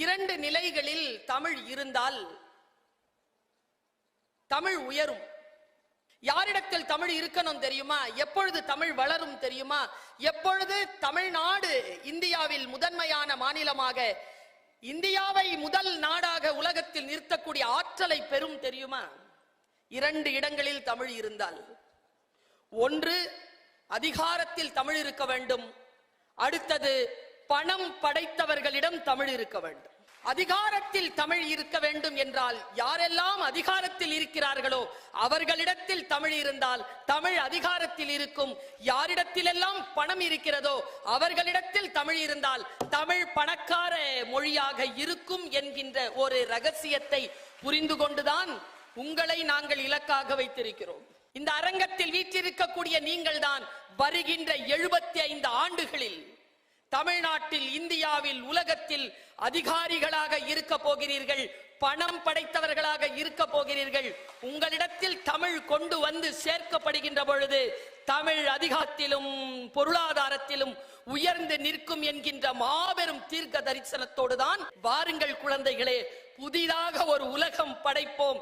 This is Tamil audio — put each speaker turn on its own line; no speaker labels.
இரண்டு நிலைகளில் தமிழ் இருந்தால் தமிழ் உயரும். யாரிடத்தில் தமிழ் இருக்கணும் தெரியுமா? எப்பொழுது தமிழ் வளரும் தெரியுமா? எப்பொழுது தமிழ்நாடு இந்தியாவில் முதன்மையான மாநிலமாக, இந்தியாவை முதல் நாடாக உலகத்தில் நிறுத்தக்கூடிய ஆற்றலை பெறும் தெரியுமா? இரண்டு இடங்களில் தமிழ் இருந்தால். ஒன்று, அதிகாரத்தில் தமிழ் இருக்க வேண்டும். அடுத்தது, பணம் படைத்தவர்களிடம் தமிழ் இருக்க வேண்டும். அதிகாரத்தில் தமிழ் இருக்க வேண்டும் என்றால் யாரெல்லாம் அதிகாரத்தில் இருக்கிறார்களோ அவர்களிடத்தில் தமிழ் இருந்தால் தமிழ் அதிகாரத்தில் இருக்கும். யாரிடத்திலெல்லாம் பணம் இருக்கிறதோ அவர்களிடத்தில் தமிழ் இருந்தால் தமிழ் பணக்கார மொழியாக இருக்கும் என்கின்ற ஒரு ரகசியத்தை புரிந்து கொண்டுதான் உங்களை நாங்கள் இலக்காக வைத்திருக்கிறோம். இந்த அரங்கத்தில் வீற்றிருக்கக்கூடிய நீங்கள் தான் வருகின்ற 75 ஆண்டுகளில் தமிழ்நாட்டில், இந்தியாவில், உலகத்தில் அதிகாரிகளாக இருக்க போகிறீர்கள், பணம் படைத்தவர்களாக இருக்க போகிறீர்கள். உங்களிடத்தில் தமிழ் கொண்டு வந்து சேர்க்கப்படுகின்ற பொழுது தமிழ் அதிகாரத்திலும் பொருளாதாரத்திலும் உயர்ந்து நிற்கும் என்கின்ற மாபெரும் தீர்க்க தரிசனத்தோடு தான் வாருங்கள் குழந்தைகளே, புதிதாக ஒரு உலகம் படைப்போம்.